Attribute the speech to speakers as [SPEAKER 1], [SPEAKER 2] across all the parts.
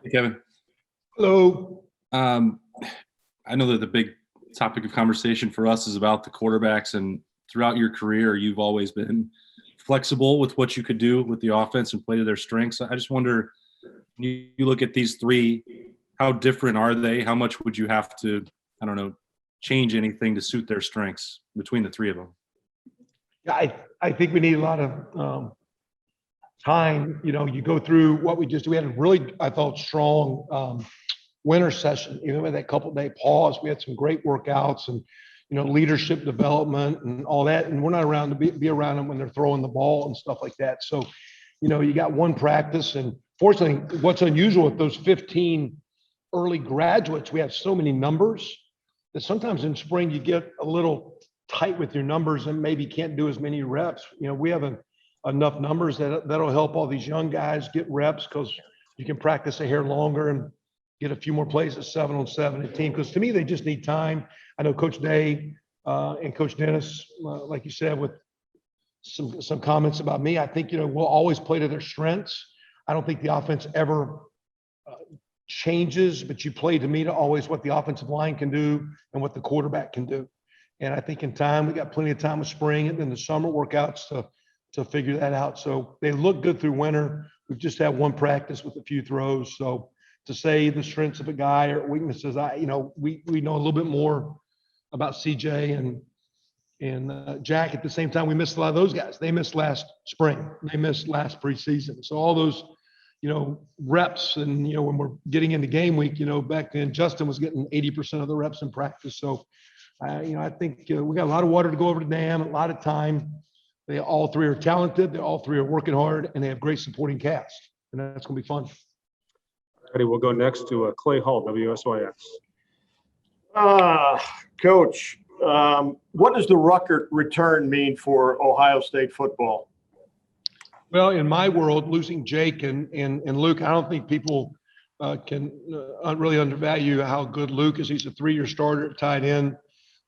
[SPEAKER 1] Hey, Kevin.
[SPEAKER 2] Hello.
[SPEAKER 1] Um, I know that the big topic of conversation for us is about the quarterbacks, and throughout your career, you've always been flexible with what you could do with the offense and play to their strengths. I just wonder, when you look at these three, how different are they? How much would you have to, I don't know, change anything to suit their strengths between the three of them?
[SPEAKER 2] I think we need a lot of time. You go through what we had a really, I thought, strong winter session. Even with that couple-day pause, we had some great workouts and, leadership development and all that. And we're not around to be around them when they're throwing the ball and stuff like that. So, you got one practice. And fortunately, what's unusual with those 15 early graduates, we have so many numbers that sometimes in spring you get a little tight with your numbers and maybe can't do as many reps. We have enough numbers that'll help all these young guys get reps because you can practice a hair longer and get a few more plays at 7-on-7 at team. Because to me, they just need time. I know Coach Day and Coach Dennis, like you said, with some comments about me, I think, we'll always play to their strengths. I don't think the offense ever changes, but you play to me to always what the offensive line can do and what the quarterback can do. And I think in time, we got plenty of time with spring and then the summer workouts to figure that out. So they look good through winter. We've just had one practice with a few throws. So to say the strengths of a guy or weaknesses, we know a little bit more about CJ and Jack. At the same time, we missed a lot of those guys. They missed last spring. They missed last preseason. So all those, reps and, when we're getting into game week, back then Justin was getting 80% of the reps in practice. So, I think we got a lot of water to go over the dam, a lot of time. They all three are talented. They all three are working hard, and they have great supporting cast, and that's going to be fun.
[SPEAKER 3] Ready, we'll go next to Clay Hall, WSYS.
[SPEAKER 4] Coach, what does the Ruckert return mean for Ohio State football?
[SPEAKER 2] Well, in my world, losing Jake and Luke, I don't think people can really undervalue how good Luke is. He's a 3-year starter at tight end.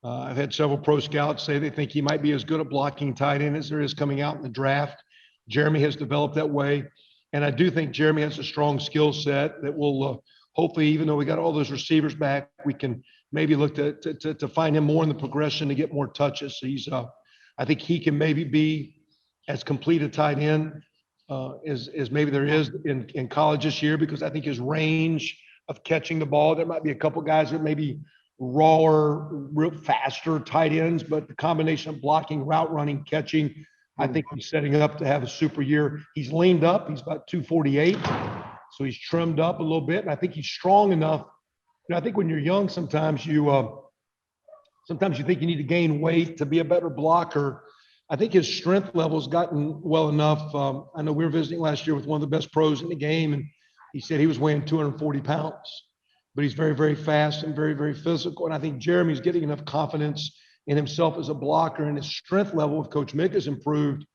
[SPEAKER 2] I've had several pro scouts say they think he might be as good at blocking tight end as there is coming out in the draft. Jeremy has developed that way. And I do think Jeremy has a strong skill set that will hopefully, even though we got all those receivers back, we can maybe look to find him more in the progression to get more touches. So I think he can maybe be as complete a tight end as maybe there is in college this year, because I think his range of catching the ball, there might be a couple guys that maybe rawer, real faster tight ends, but the combination of blocking, route running, catching, I think he's setting up to have a super year. He's leaned up. He's about 248. So he's trimmed up a little bit. And I think he's strong enough. I think when you're young, sometimes you think you need to gain weight to be a better blocker. I think his strength level has gotten well enough. I know we were visiting last year with one of the best pros in the game, and he said he was weighing 240 pounds. But he's very, very fast and very, very physical. And I think Jeremy's getting enough confidence in himself as a blocker, and his strength level with Coach Mick has improved,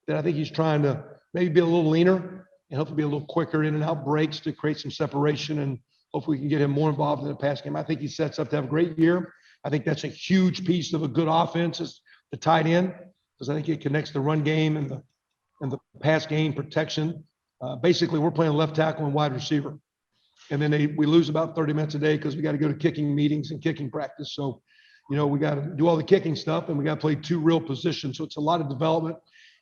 [SPEAKER 2] that I think he's trying to maybe be a little leaner and hopefully be a little quicker in and out breaks to create some separation, and hopefully we can get him more involved in the pass game. I think he sets up to have a great year. I think that's a huge piece of a good offense is the tight end, because I think it connects the run game and the pass game protection. Basically, we're playing left tackle and wide receiver. And then we lose about 30 minutes a day because we got to go to kicking meetings and kicking practice. So, we got to do all the kicking stuff, and we got to play 2 real positions. So it's a lot of development.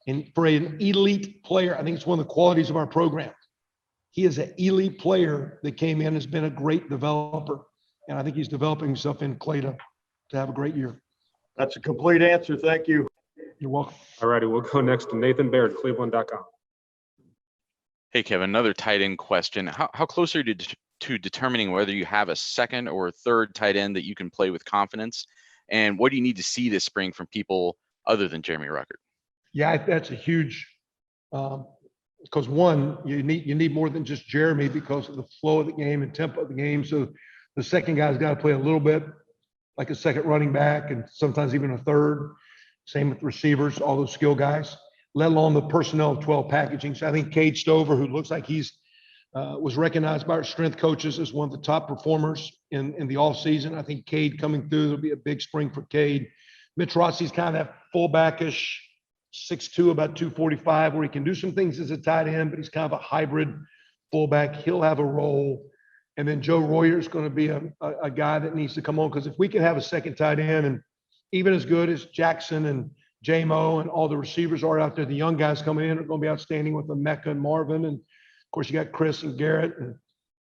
[SPEAKER 2] And for an elite player, I think it's one of the qualities of our program. He is an elite player that came in, has been a great developer. And I think he's developing himself in Clay to have a great year.
[SPEAKER 4] That's a complete answer. Thank you.
[SPEAKER 2] You're welcome.
[SPEAKER 3] All righty, we'll go next to Nathan Baird, Cleveland.com.
[SPEAKER 5] Hey, Kevin, another tight end question. How close are you to determining whether you have a second or third tight end that you can play with confidence? And what do you need to see this spring from people other than Jeremy Ruckert?
[SPEAKER 2] Yeah, that's a huge because one, you need more than just Jeremy because of the flow of the game and tempo of the game. So the second guy's got to play a little bit like a second running back and sometimes even a third. Same with receivers, all those skill guys, let alone the personnel of 12 packaging. So I think Cade Stover, who looks like he's was recognized by our strength coaches as one of the top performers in the off season. I think Cade coming through, there'll be a big spring for Cade. Mitch Rossi's kind of fullbackish, 6'2", about 245, where he can do some things as a tight end, but he's kind of a hybrid fullback. He'll have a role. And then Joe Royer is going to be a guy that needs to come on, because if we can have a second tight end, and even as good as Jackson and J-Mo and all the receivers are out there, the young guys coming in are going to be outstanding with the Mecca and Marvin. And of course, you got Chris and Garrett and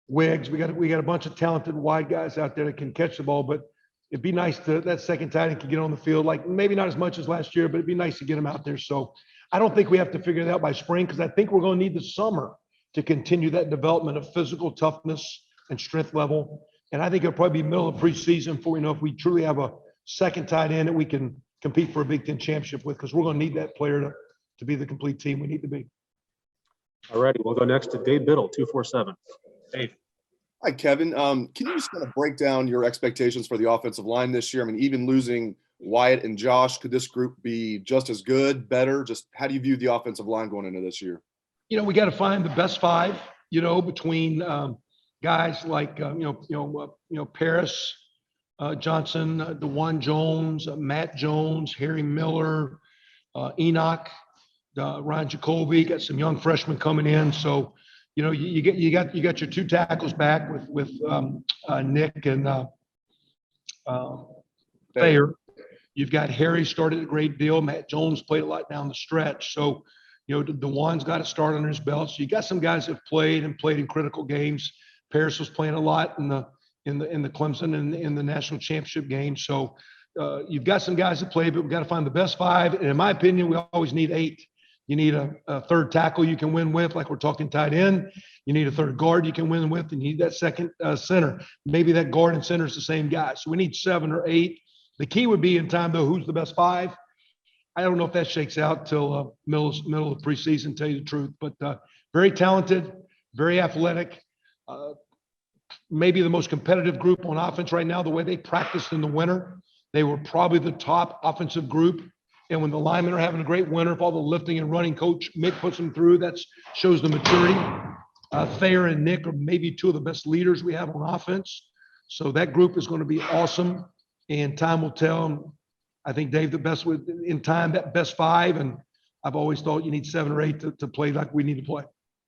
[SPEAKER 2] Wiggs. We got a bunch of talented wide guys out there that can catch the ball, but it'd be nice to that second tight end can get on the field, like maybe not as much as last year, but it'd be nice to get him out there. So I don't think we have to figure it out by spring, because I think we're going to need the summer to continue that development of physical toughness and strength level. And I think it'll probably be middle of preseason before we know if we truly have a second tight end that we can compete for a Big Ten championship with, because we're going to need that player to be the complete team we need to be.
[SPEAKER 3] All righty, we'll go next to Dave Biddle, 247. Dave.
[SPEAKER 6] Hi, Kevin. Can you just kind of break down your expectations for the offensive line this year? I mean, even losing Wyatt and Josh, could this group be just as good, better? Just how do you view the offensive line going into this year?
[SPEAKER 2] We got to find the best five, between guys like, Paris Johnson, DeJuan Jones, Matt Jones, Harry Miller, Enoch, Ryan Jacoby, got some young freshmen coming in. So, you got your two tackles back with Nick and Thayer. You've got Harry started a great deal. Matt Jones played a lot down the stretch. So, DeJuan's got to start under his belt. So you got some guys that have played in critical games. Paris was playing a lot in the Clemson and in the national championship game. So you've got some guys that play, but we've got to find the best five. And in my opinion, we always need 8. You need a third tackle you can win with, like we're talking tight end. You need a third guard you can win with, and you need that second center. Maybe that guard and center is the same guy. So we need 7 or 8. The key would be in time, though, who's the best 5? I don't know if that shakes out till middle of preseason, tell you the truth. But very talented, very athletic. Maybe the most competitive group on offense right now. The way they practiced in the winter, they were probably the top offensive group. And when the linemen are having a great winter, if all the lifting and running coach Mick puts them through, that shows the maturity. Thayer and Nick are maybe 2 of the best leaders we have on offense. So that group is going to be awesome. And time will tell. I think Dave, the best in time, that best 5. And I've always thought you need 7 or 8 to play like we need to play.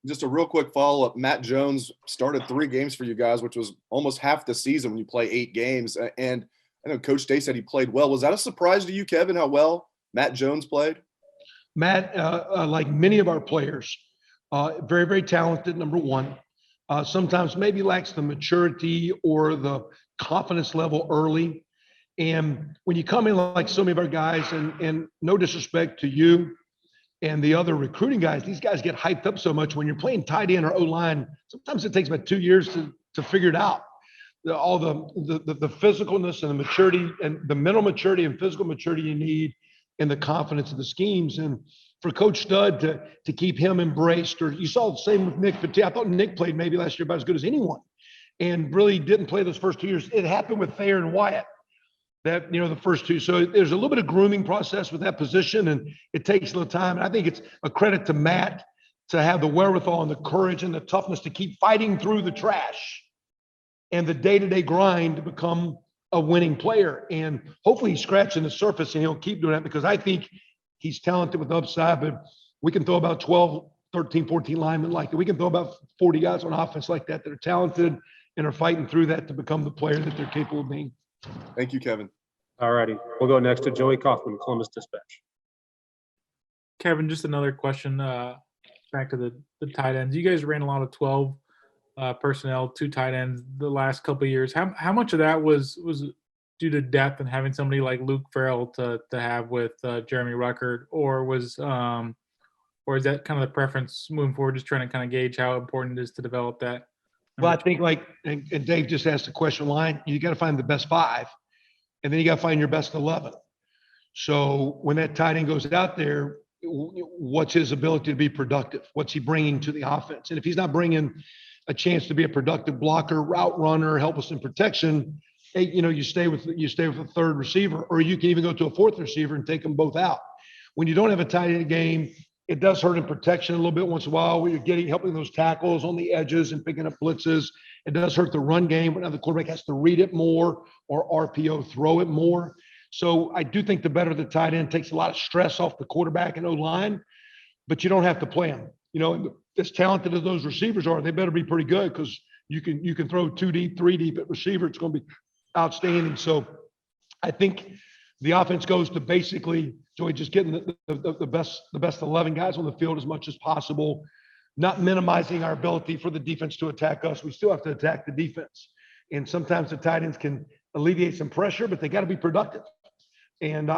[SPEAKER 6] Just a real quick follow-up. Matt Jones started 3 games for you guys, which was almost half the season when you play 8 games. And I know Coach Day said he played well. Was that a surprise to you, Kevin, how well Matt Jones played?
[SPEAKER 2] Matt, like many of our players, very, very talented, number one. Sometimes maybe lacks the maturity or the confidence level early. And when you come in like so many of our guys, and no disrespect to you and the other recruiting guys, these guys get hyped up so much when you're playing tight end or O-line. Sometimes it takes about 2 years to figure it out. All the physicalness and the maturity and the mental maturity and physical maturity you need, and the confidence of the schemes. And for Coach Stud to keep him embraced, or you saw the same with Nick Petit. I thought Nick played maybe last year about as good as anyone, and really didn't play those first 2 years. It happened with Thayer and Wyatt. That, the first 2. So there's a little bit of grooming process with that position, and it takes a little time. And I think it's a credit to Matt to have the wherewithal and the courage and the toughness to keep fighting through the trash and the day-to-day grind to become a winning player. And hopefully he's scratching the surface, and he'll keep doing that, because I think he's talented with upside. But we can throw about 12, 13, 14 linemen like that. We can throw about 40 guys on offense like that are talented and are fighting through that to become the player that they're capable of being.
[SPEAKER 6] Thank you, Kevin.
[SPEAKER 3] All righty, we'll go next to Joey Kaufman, Columbus Dispatch.
[SPEAKER 7] Kevin, just another question back to the tight ends. You guys ran a lot of 12 personnel, 2 tight ends the last couple of years. How much of that was due to depth and having somebody like Luke Farrell to have with Jeremy Ruckert, or is that kind of the preference moving forward, just trying to kind of gauge how important it is to develop that?
[SPEAKER 2] Well, I think and Dave just asked the question line, you got to find the best 5, and then you got to find your best 11. So when that tight end goes out there, what's his ability to be productive? What's he bringing to the offense? And if he's not bringing a chance to be a productive blocker, route runner, help us in protection, hey, you stay with a third receiver, or you can even go to a 4th receiver and take them both out. When you don't have a tight end game, it does hurt in protection a little bit once in a while, where you're helping those tackles on the edges and picking up blitzes. It does hurt the run game, but now the quarterback has to read it more, or RPO throw it more. So I do think the better the tight end takes a lot of stress off the quarterback and O-line, but you don't have to play them. as talented as those receivers are, they better be pretty good because you can throw 2 deep, 3 deep at receiver. It's going to be outstanding. So I think the offense goes to basically, Joey, just getting the best 11 guys on the field as much as possible, not minimizing our ability for the defense to attack us. We still have to attack the defense. And sometimes the tight ends can alleviate some pressure, but they got to be productive. And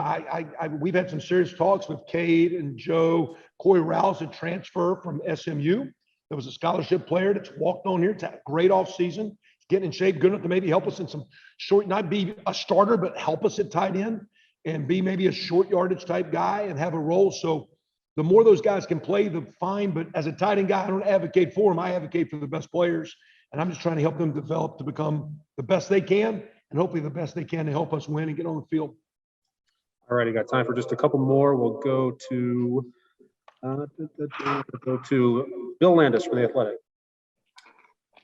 [SPEAKER 2] we've had some serious talks with Cade and Joe. Corey Rouse, a transfer from SMU. There was a scholarship player that's walked on here. It's had a great offseason. He's getting in shape, good enough to maybe help us in some short, not be a starter, but help us at tight end and be maybe a short yardage type guy and have a role. So the more those guys can play, the fine. But as a tight end guy, I don't advocate for them. I advocate for the best players. And I'm just trying to help them develop to become the best they can and hopefully the best they can to help us win and get on the field.
[SPEAKER 3] All right, got time for just a couple more. We'll go to Bill Landis for the Athletic.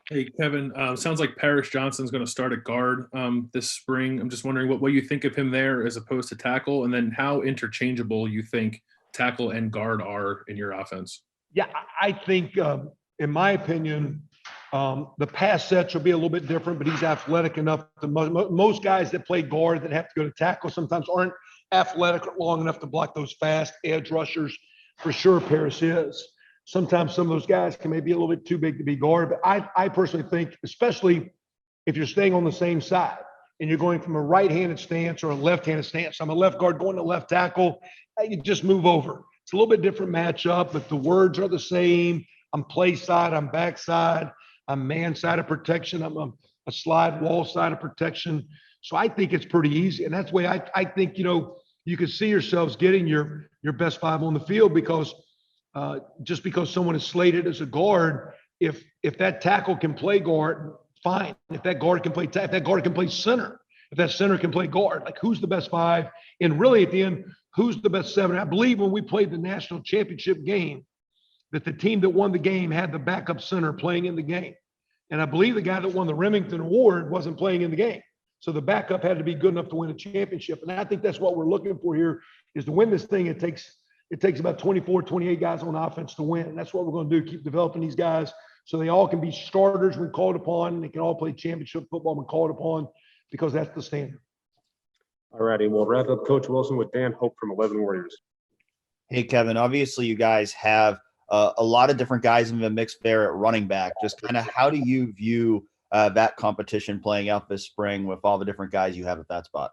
[SPEAKER 8] Hey, Kevin, sounds like Parrish Johnson's going to start at guard this spring. I'm just wondering what you think of him there as opposed to tackle, and then how interchangeable you think tackle and guard are in your offense.
[SPEAKER 2] Yeah, I think, in my opinion, the pass sets will be a little bit different, but he's athletic enough. Most guys that play guard that have to go to tackle sometimes aren't athletic long enough to block those fast edge rushers. For sure, Paris is. Sometimes some of those guys can maybe be a little bit too big to be guard, but I personally think, especially if you're staying on the same side and you're going from a right-handed stance or a left-handed stance. I'm a left guard going to left tackle. You just move over. It's a little bit different matchup, but the words are the same. I'm play side, I'm back side, I'm man side of protection, I'm a slide wall side of protection. So I think it's pretty easy. And that's the way I think, you could see yourselves getting your best 5 on the field because just because someone is slated as a guard, if that tackle can play guard, fine. If that guard can play if that guard can play center, if that center can play guard, like who's the best 5? And really at the end, who's the best 7? I believe when we played the national championship game, that the team that won the game had the backup center playing in the game. And I believe the guy that won the Remington Award wasn't playing in the game. So the backup had to be good enough to win a championship. And I think that's what we're looking for here is to win this thing. It takes about 24, 28 guys on offense to win. And that's what we're going to do, keep developing these guys so they all can be starters when called upon, and they can all play championship football when called upon because that's the standard.
[SPEAKER 3] All righty, we'll wrap up Coach Wilson with Dan Hope from 11 Warriors.
[SPEAKER 9] Hey, Kevin, obviously you guys have a lot of different guys in the mix there at running back. Just kind of how do you view that competition playing out this spring with all the different guys you have at that spot?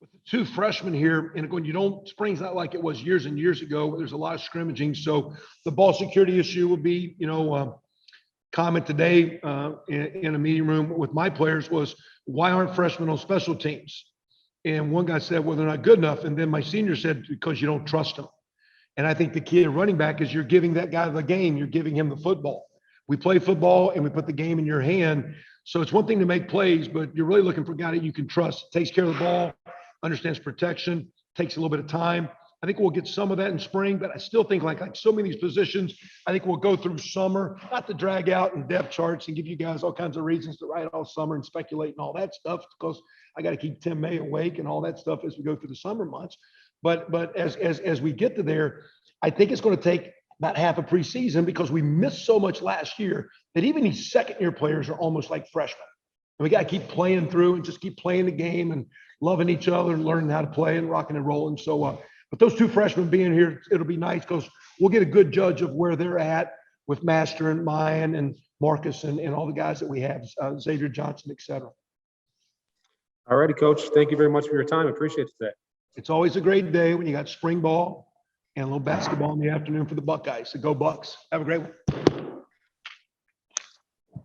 [SPEAKER 2] With the 2 freshmen here, and when spring's not like it was years and years ago. There's a lot of scrimmaging. So the ball security issue would be, comment today in a meeting room with my players was, why aren't freshmen on special teams? And one guy said, well, they're not good enough. And then my senior said, because you don't trust them. And I think the key at running back is you're giving that guy the game. You're giving him the football. We play football and we put the game in your hand. So it's one thing to make plays, but you're really looking for a guy that you can trust. Takes care of the ball, understands protection, takes a little bit of time. I think we'll get some of that in spring, but I still think like so many of these positions, I think we'll go through summer, not to drag out and depth charts and give you guys all kinds of reasons to write all summer and speculate and all that stuff, because I got to keep Tim May awake and all that stuff as we go through the summer months. But as we get to there, I think it's going to take about half a preseason because we missed so much last year that even these second-year players are almost like freshmen. And we got to keep playing through and just keep playing the game and loving each other and learning how to play and rocking and rolling. So, but those 2 freshmen being here, it'll be nice because we'll get a good judge of where they're at with Master and Mayan and Marcus and all the guys that we have, Xavier Johnson, et cetera.
[SPEAKER 3] All righty, Coach. Thank you very much for your time. I appreciate it today.
[SPEAKER 2] It's always a great day when you got spring ball and a little basketball in the afternoon for the Buckeyes. So go Bucks. Have a great one.